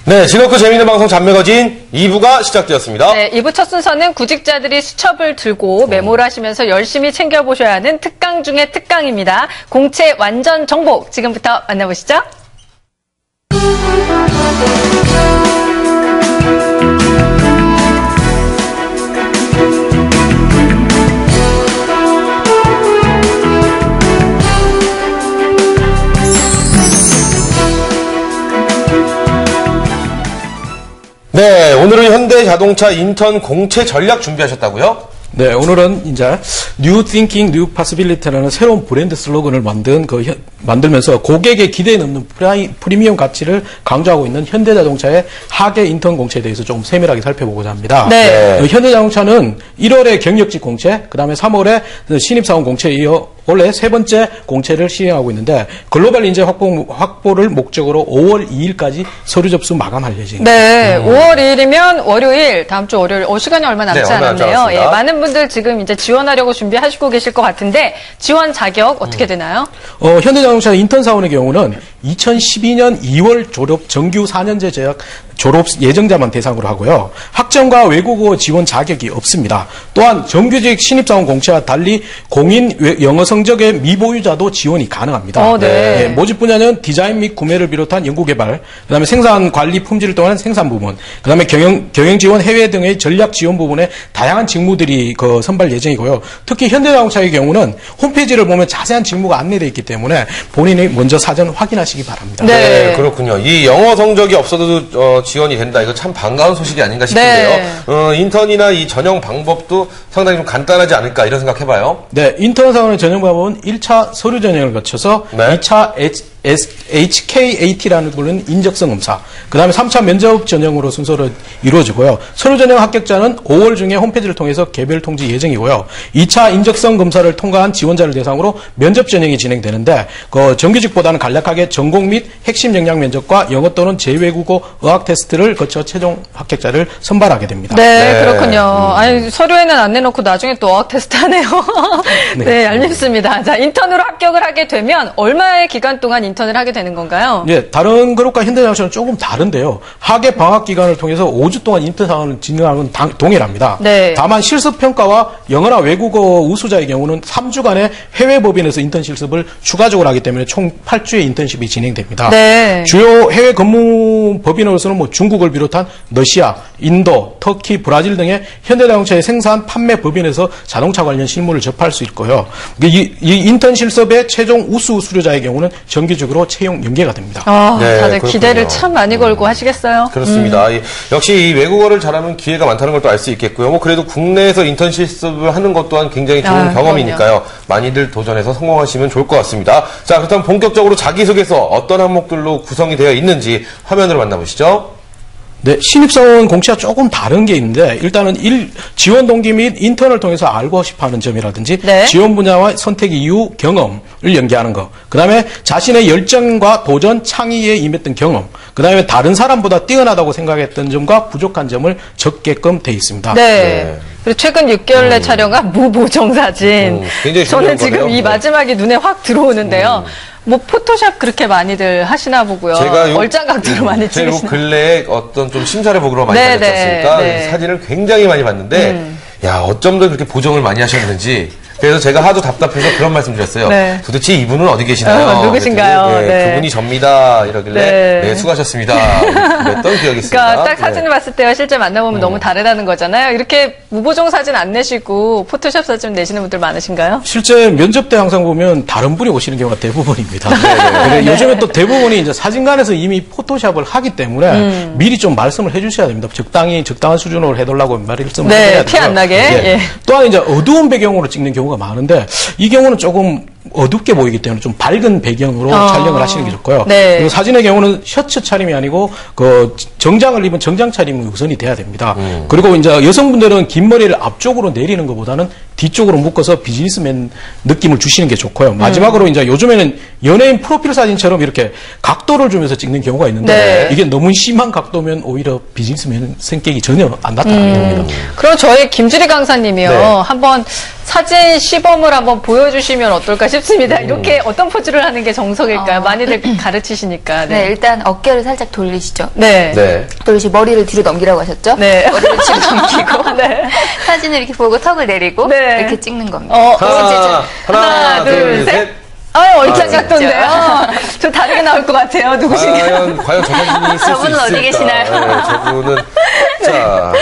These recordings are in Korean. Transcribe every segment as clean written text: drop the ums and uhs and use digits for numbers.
네, 즐겁고 재미있는 방송 잡매거진 2부가 시작되었습니다. 네, 2부 첫 순서는 구직자들이 수첩을 들고 메모를 하시면서 열심히 챙겨보셔야 하는 특강 중의 특강입니다. 공채 완전 정복, 지금부터 만나보시죠. 네, 오늘은 현대자동차 인턴 공채 전략 준비하셨다고요? 네, 오늘은 이제 New Thinking, New Possibility라는 새로운 브랜드 슬로건을 만들면서 고객의 기대에 넘는 프리미엄 가치를 강조하고 있는 현대자동차의 하계 인턴 공채에 대해서 좀 세밀하게 살펴보고자 합니다. 네. 현대자동차는 1월에 경력직 공채, 그 다음에 3월에 신입사원 공채에 이어 원래 세 번째 공채를 시행하고 있는데 글로벌 인재 확보를 목적으로 5월 2일까지 서류 접수 마감할 예정입니다. 네, 5월 2일이면 월요일, 다음 주 월요일, 시간이 얼마 남지 않았네요. 예, 많은 분들 지금 이제 지원하려고 준비하시고 계실 것 같은데 지원 자격 어떻게 되나요? 현대자동차 인턴 사원의 경우는 2012년 2월 졸업 정규 4년제 재학 졸업 예정자만 대상으로 하고요. 학점과 외국어 지원 자격이 없습니다. 또한 정규직 신입사원 공채와 달리 공인 영어 성적의 미보유자도 지원이 가능합니다. 네. 모집 분야는 디자인 및 구매를 비롯한 연구개발, 그다음에 생산 관리 품질을 통한 생산 부분, 그다음에 경영 지원 해외 등의 전략 지원 부분에 다양한 직무들이 선발 예정이고요. 특히 현대자동차의 경우는 홈페이지를 보면 자세한 직무가 안내되어 있기 때문에 본인이 먼저 사전 확인하시기 바랍니다. 네, 그렇군요. 이 영어 성적이 없어도 지원이 된다. 이거 참 반가운 소식이 아닌가 싶은데요. 인턴이나 이 전형 방법도 상당히 좀 간단하지 않을까 이런 생각해봐요. 네, 인턴 사원의 전형 방법은 1차 서류 전형을 거쳐서 2차 HKAT라는 부르는 인적성 검사, 그 다음에 3차 면접 전형으로 순서로 이루어지고요. 서류 전형 합격자는 5월 중에 홈페이지를 통해서 개별 통지 예정이고요. 2차 인적성 검사를 통과한 지원자를 대상으로 면접 전형이 진행되는데 정규직보다는 간략하게 전공 및 핵심 역량 면접과 영어 또는 제외국어 어학 테스트를 거쳐 최종 합격자를 선발하게 됩니다. 네, 그렇군요. 아니, 서류에는 안 내놓고 나중에 또 어학 테스트 하네요. 네, 알겠습니다. 자, 인턴으로 합격을 하게 되면 얼마의 기간 동안 인턴을 하게 되는 건가요? 네, 다른 그룹과 현대자동차는 조금 다른데요. 하계 방학 기간을 통해서 5주 동안 인턴 사원을 진행하는 동일합니다. 네. 다만 실습 평가와 영어나 외국어 우수자의 경우는 3주간의 해외 법인에서 인턴 실습을 추가적으로 하기 때문에 총 8주의 인턴십이 진행됩니다. 네. 주요 해외 근무 법인으로서는 중국을 비롯한 러시아, 인도, 터키, 브라질 등의 현대자동차의 생산, 판매 법인에서 자동차 관련 실무를 접할 수 있고요. 이 인턴 실습의 최종 우수 수료자의 경우는 정규직으로 채용 연계가 됩니다. 네, 다들 기대를 참 많이 걸고 하시겠어요? 그렇습니다. 역시 이 외국어를 잘하면 기회가 많다는 걸 또 알 수 있겠고요. 그래도 국내에서 인턴 실습을 하는 것 또한 굉장히 좋은 경험이니까요. 많이들 도전해서 성공하시면 좋을 것 같습니다. 자, 그렇다면 본격적으로 자기소개서 어떤 항목들로 구성이 되어 있는지 화면으로 만나보시죠. 네, 신입사원 공채와 조금 다른 게 있는데 일단은 지원 동기 및 인턴을 통해서 알고 싶어하는 점이라든지 지원 분야와 선택 이유, 경험을 연계하는 거, 그 다음에 자신의 열정과 도전, 창의에 임했던 경험, 그 다음에 다른 사람보다 뛰어나다고 생각했던 점과 부족한 점을 적게끔 돼 있습니다. 네. 그리고 최근 6개월 내 촬영한 무보정 사진. 저는 지금 거네요. 이 마지막이 눈에 확 들어오는데요. 포토샵 그렇게 많이들 하시나 보고요. 제가 얼짱각도로 많이 찍으시나요? 제가 근래에 어떤 좀 심사를 보러 많이 다녔었으니까 사진을 굉장히 많이 봤는데, 야, 어쩜 더 그렇게 보정을 많이 하셨는지. 그래서 제가 하도 답답해서 그런 말씀 드렸어요. 도대체 이분은 어디 계시나요? 누구신가요? 그분이 접니다. 이러길래 수고하셨습니다. 그랬던 기억이 있습니다. 그러니까 딱 사진을 봤을 때와 실제 만나보면 너무 다르다는 거잖아요. 이렇게 무보정 사진 안 내시고 포토샵 사진 내시는 분들 많으신가요? 실제 면접 때 항상 보면 다른 분이 오시는 경우가 대부분입니다. 요즘에 또 대부분이 이제 사진관에서 이미 포토샵을 하기 때문에 미리 좀 말씀을 해주셔야 됩니다. 적당한 수준으로 해달라고 말씀을 해야 돼요. 티 안 나게. 또한 이제 어두운 배경으로 찍는 경우가 많은데 이 경우는 조금 어둡게 보이기 때문에 좀 밝은 배경으로 촬영을 하시는 게 좋고요. 그리고 사진의 경우는 셔츠 차림이 아니고 정장을 입은 정장 차림이 우선이 돼야 됩니다. 그리고 이제 여성분들은 긴 머리를 앞쪽으로 내리는 것보다는 뒤쪽으로 묶어서 비즈니스맨 느낌을 주시는 게 좋고요. 마지막으로 이제 요즘에는 연예인 프로필 사진처럼 이렇게 각도를 주면서 찍는 경우가 있는데 이게 너무 심한 각도면 오히려 비즈니스맨 성격이 전혀 안 나타나게 됩니다. 그럼 저희 김주리 강사님이요. 한번 사진 시범을 한번 보여주시면 어떨까 싶습니다. 이렇게 어떤 포즈를 하는 게 정석일까요? 많이들 가르치시니까. 네, 일단 어깨를 살짝 돌리시죠. 네. 돌리시 머리를 뒤로 넘기라고 하셨죠? 네. 머리를 뒤로 넘기고 사진을 이렇게 보고 턱을 내리고 이렇게 찍는 겁니다. 하나, 둘, 셋. 얼짱 각도인데요. 저 다르게 나올 것 같아요. 누구신가요? 과연 저 사진이 있을 수 있을까? 저분은 어디 계시나요? 네, 저분은 자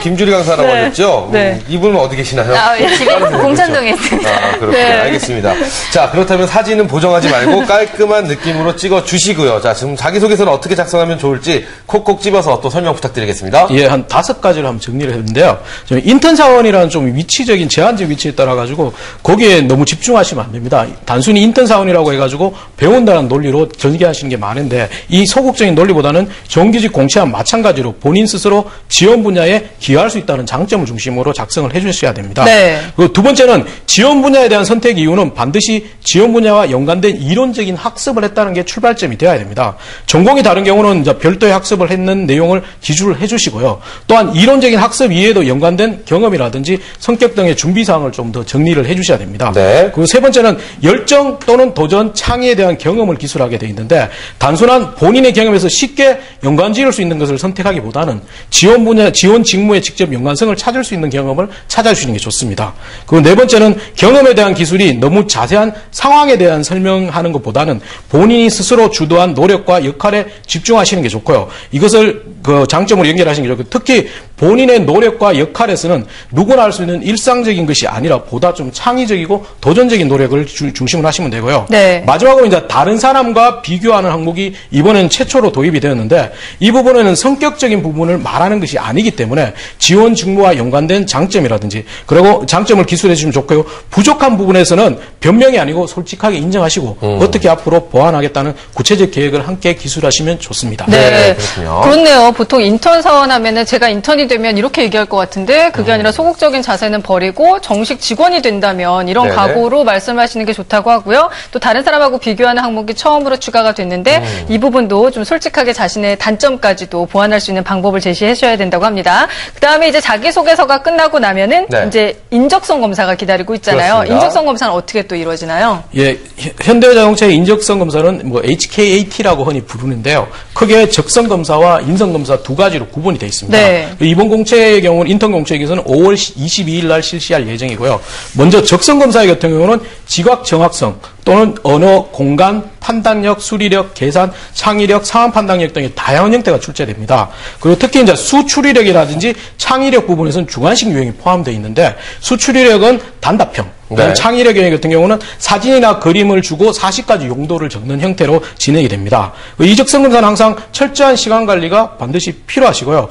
김주리 강사라고 하셨죠? 네. 이분은 어디 계시나요? 집에 공산동에 있습니다. 그렇군요. 알겠습니다. 자, 그렇다면 사진은 보정하지 말고 깔끔한 느낌으로 찍어 주시고요. 자, 지금 자기소개서는 어떻게 작성하면 좋을지 콕콕 집어서 또 설명 부탁드리겠습니다. 예, 한 5가지를 한번 정리를 했는데요. 인턴 사원이라는 좀 위치적인 제한적 위치에 따라 가지고 거기에 너무 집중하시면 안 됩니다. 단순히 인턴 사원이라고 해가지고 배운다는 논리로 전개하시는 게 많은데 이 소극적인 논리보다는 정규직 공채와 마찬가지로 본인 스스로 지원 분야에 기여할 수 있다는 장점을 중심으로 작성을 해주셔야 됩니다. 네. 그리고 두 번째는 지원 분야에 대한 선택 이유는 반드시 지원 분야와 연관된 이론적인 학습을 했다는 게 출발점이 되어야 됩니다. 전공이 다른 경우는 이제 별도의 학습을 했는 내용을 기술을 해주시고요. 또한 이론적인 학습 이외에도 연관된 경험이라든지 성격 등의 준비사항을 좀 더 정리를 해주셔야 됩니다. 네. 그리고 세 번째는 열정 또는 도전, 창의에 대한 경험을 기술하게 되어 있는데 단순한 본인의 경험에서 쉽게 연관 지을 수 있는 것을 선택하기보다는 지원 분야, 지원 직무에 직접 연관성을 찾을 수 있는 경험을 찾아주시는 게 좋습니다. 그리고 네 번째는 경험에 대한 기술이 너무 자세한 상황에 대한 설명하는 것보다는 본인이 스스로 주도한 노력과 역할에 집중하시는 게 좋고요. 이것을 그 장점으로 연결하시는 게 좋고 특히 본인의 노력과 역할에서는 누구나 할 수 있는 일상적인 것이 아니라 보다 좀 창의적이고 도전적인 노력을 중심으로 하시면 되고요. 네. 마지막으로 이제 다른 사람과 비교하는 항목이 이번엔 최초로 도입이 되었는데 이 부분에는 성격적인 부분을 말하는 것이 아니기 때문에 지원 직무와 연관된 장점이라든지 그리고 장점을 기술해 주시면 좋고요. 부족한 부분에서는 변명이 아니고 솔직하게 인정하시고 어떻게 앞으로 보완하겠다는 구체적 계획을 함께 기술하시면 좋습니다. 네. 그렇군요. 그렇네요. 보통 인턴 사원 하면은 제가 인턴이 되면 이렇게 얘기할 것 같은데 그게 아니라 소극적인 자세는 버리고 정식 직원이 된다면 이런 각오로 말씀하시는 게 좋다고 하고요. 또 다른 사람하고 비교하는 항목이 처음으로 추가가 됐는데 이 부분도 좀 솔직하게 자신의 단점까지도 보완할 수 있는 방법을 제시해 주셔야 된다고 합니다. 그다음에 이제 자기소개서가 끝나고 나면은 이제 인적성 검사가 기다리고 있잖아요. 그렇습니다. 인적성 검사는 어떻게 또 이루어지나요? 예, 현대자동차의 인적성 검사는 뭐 HKAT라고 흔히 부르는데요. 크게 적성 검사와 인성 검사 두 가지로 구분이 되어 있습니다. 네. 이번 공채의 경우는 인턴 공채의 경우는 5월 22일 날 실시할 예정이고요. 먼저 적성 검사의 같은 경우는 지각 정확성 또는 언어, 공간, 판단력, 수리력, 계산, 창의력, 상황 판단력 등의 다양한 형태가 출제됩니다. 그리고 특히 이제 수추리력이라든지 창의력 부분에서는 주관식 유형이 포함되어 있는데 수추리력은 단답형, 창의력 유형 같은 경우는 사진이나 그림을 주고 40가지 용도를 적는 형태로 진행이 됩니다. 이적성 검사는 항상 철저한 시간 관리가 반드시 필요하시고요.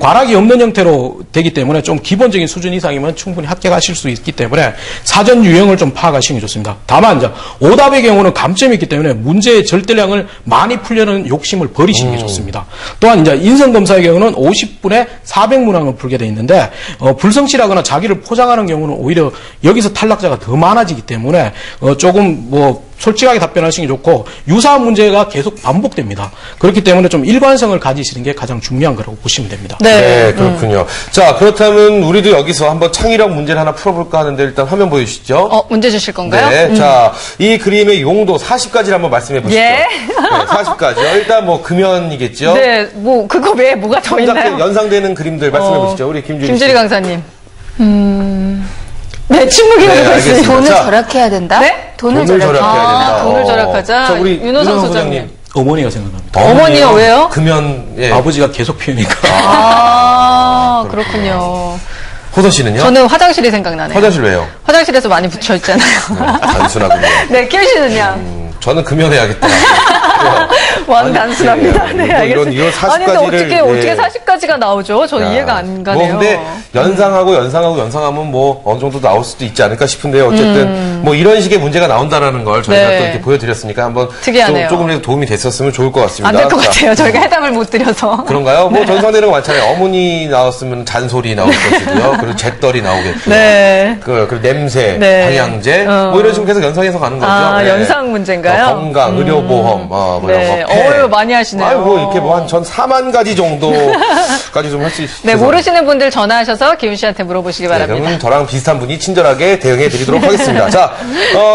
과락이 없는 형태로 되기 때문에 좀 기본적인 수준 이상이면 충분히 합격하실 수 있기 때문에 사전 유형을 좀 파악하시는 게 좋습니다. 다만 이제 오답의 경우는 감점이 있기 때문에 문제의 절대량을 많이 풀려는 욕심을 버리시는 게 좋습니다. 또한 이제 인성 검사의 경우는 50분에 400문항을 풀게 돼 있는데 불성실하거나 자기를 포장하는 경우는 오히려 여기서 탈락자가 더 많아지기 때문에 조금 뭐 솔직하게 답변하시는 게 좋고 유사한 문제가 계속 반복됩니다. 그렇기 때문에 좀 일관성을 가지시는 게 가장 중요한 거라고 보시면 됩니다. 네, 그렇군요. 자, 그렇다면 우리도 여기서 한번 창의력 문제를 하나 풀어볼까 하는데 일단 화면 보여주시죠. 문제 주실 건가요? 네, 자, 이 그림의 용도 40가지를 한번 말씀해 보시죠. 예. 네, 40가지요. 일단 뭐 금연이겠죠. 네, 뭐 그거 외에 뭐가 더 있나요? 연상되는 그림들 말씀해 보시죠. 우리 김주리 강사님. 네, 침묵이 흐르고 있어요. 돈을 절약해야 된다? 네? 돈을 절약해야 된다. 돈을 절약하자. 자, 우리 윤호성 소장님. 어머니가 생각납니다. 어머니요? 왜요? 금연, 예. 아버지가 계속 피우니까. 그렇군요. 호선 씨는요? 저는 화장실이 생각나네요. 화장실 왜요? 화장실에서 많이 붙여 있잖아요. 단순하군요. 네, 키 씨는요? 저는 금연해야겠다. 완 단순합니다. 네, 알겠습니다. 이런 40가지를. 아니, 근데 어떻게 40가지가 나오죠? 저 이해가 안 가네요. 뭐, 근데 연상하면 뭐, 어느 정도 나올 수도 있지 않을까 싶은데요. 어쨌든, 뭐, 이런 식의 문제가 나온다라는 걸 저희가 또 이렇게 보여드렸으니까 한번. 특이하네요. 조금이라도 도움이 됐었으면 좋을 것 같습니다. 안 될 것 같아요. 저희가 해답을 못 드려서. 그런가요? 뭐, 전상되는 거 많잖아요. 어머니 나왔으면 잔소리 나올 것이고요. 그리고 잿더리 나오겠고요. 네. 그리고 냄새, 네. 방향제, 뭐 이런 식으로 계속 연상해서 가는 거죠. 연상 문제인가요? 건강, 의료보험, 뭐 네. 이런 거, 많이 하시네요. 아유, 뭐 이렇게 뭐 한 전 4만 가지 정도까지 좀 할 수 있어요. 네, 모르시는 분들 전화하셔서 기훈 씨한테 물어보시기 바랍니다. 그러면 저랑 비슷한 분이 친절하게 대응해 드리도록 하겠습니다. 자,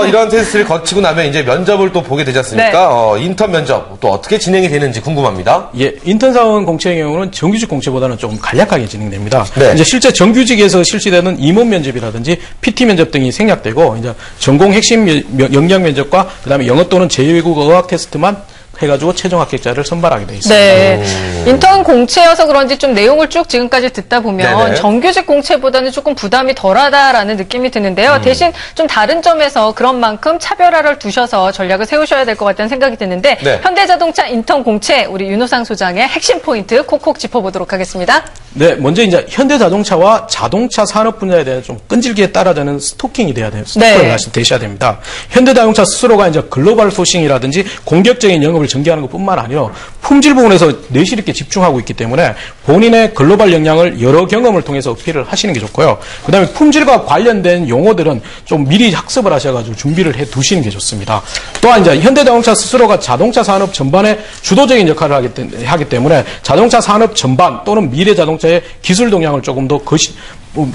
이런 테스트를 거치고 나면 이제 면접을 또 보게 되지 않습니까? 네. 인턴 면접 또 어떻게 진행이 되는지 궁금합니다. 예, 인턴 사원 공채의 경우는 정규직 공채보다는 조금 간략하게 진행됩니다. 네. 이제 실제 정규직에서 실시되는 임원 면접이라든지 PT 면접 등이 생략되고 이제 전공 핵심 역량 면접과 그다음에 영어 또는 제2외국어 어학 테스트만 해가지고 최종 합격자를 선발하게 돼 있습니다. 네. 인턴 공채여서 그런지 좀 내용을 쭉 지금까지 듣다 보면 네네. 정규직 공채보다는 조금 부담이 덜하다라는 느낌이 드는데요. 대신 좀 다른 점에서 그런 만큼 차별화를 두셔서 전략을 세우셔야 될 것 같다는 생각이 드는데 네. 현대자동차 인턴 공채 우리 윤호상 소장의 핵심 포인트 콕콕 짚어보도록 하겠습니다. 네, 먼저 이제 현대자동차와 자동차 산업 분야에 대한 좀 끈질기게 따라가는 스토킹이 돼야 돼요. 스토커를 되셔야 됩니다. 현대자동차 스스로가 이제 글로벌 소싱이라든지 공격적인 영업을 전개하는 것뿐만 아니라 품질 부분에서 내실 있게 집중하고 있기 때문에 본인의 글로벌 역량을 여러 경험을 통해서 어필을 하시는 게 좋고요. 그다음에 품질과 관련된 용어들은 좀 미리 학습을 하셔가지고 준비를 해 두시는 게 좋습니다. 또한 이제 현대자동차 스스로가 자동차 산업 전반에 주도적인 역할을 하기 때문에 자동차 산업 전반 또는 미래 자동차의 기술 동향을 조금 더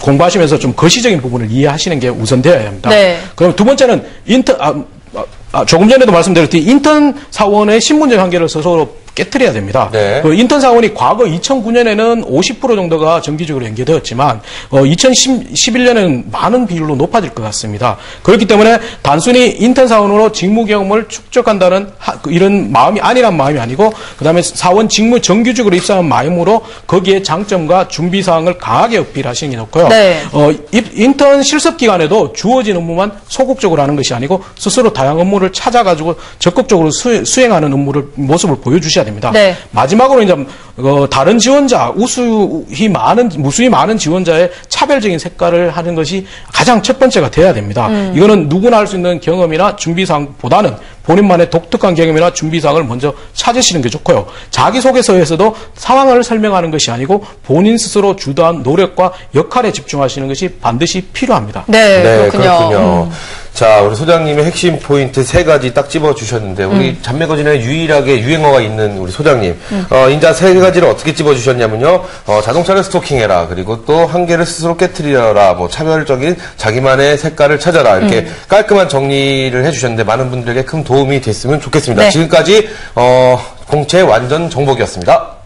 공부하시면서 좀 거시적인 부분을 이해하시는 게 우선되어야 합니다. 네. 그럼 두 번째는 조금 전에도 말씀드렸듯이 인턴 사원의 신분적 한계를 스스로 깨트려야 됩니다. 네. 그 인턴 사원이 과거 2009년에는 50% 정도가 정기적으로 연계되었지만 2011년에는 많은 비율로 높아질 것 같습니다. 그렇기 때문에 단순히 인턴 사원으로 직무 경험을 축적한다는 이런 마음이 아니란 마음이 아니고 그다음에 사원 직무 정규직으로 입사한 마음으로 거기에 장점과 준비 사항을 강하게 어필하시는 게 좋고요. 네. 인턴 실습 기간에도 주어진 업무만 소극적으로 하는 것이 아니고 스스로 다양한 업무를 찾아가지고 적극적으로 수행하는 모습을 보여주셔야 됩니다. 네. 마지막으로 이제 다른 지원자 무수히 많은 지원자의 차별적인 색깔을 하는 것이 가장 첫 번째가 돼야 됩니다. 이거는 누구나 할 수 있는 경험이나 준비사항보다는 본인만의 독특한 경험이나 준비사항을 먼저 찾으시는 게 좋고요. 자기소개서에서도 상황을 설명하는 것이 아니고 본인 스스로 주도한 노력과 역할에 집중하시는 것이 반드시 필요합니다. 네, 그렇군요. 자, 우리 소장님의 핵심 포인트 3가지 딱 집어주셨는데, 우리 잔매거진에 유일하게 유행어가 있는 우리 소장님. 인자 3가지를 어떻게 집어주셨냐면요. 자동차를 스토킹해라. 그리고 또 한계를 스스로 깨트리라. 뭐, 차별적인 자기만의 색깔을 찾아라. 이렇게 깔끔한 정리를 해주셨는데, 많은 분들에게 큰 도움이 됐으면 좋겠습니다. 네. 지금까지, 공채 완전 정복이었습니다.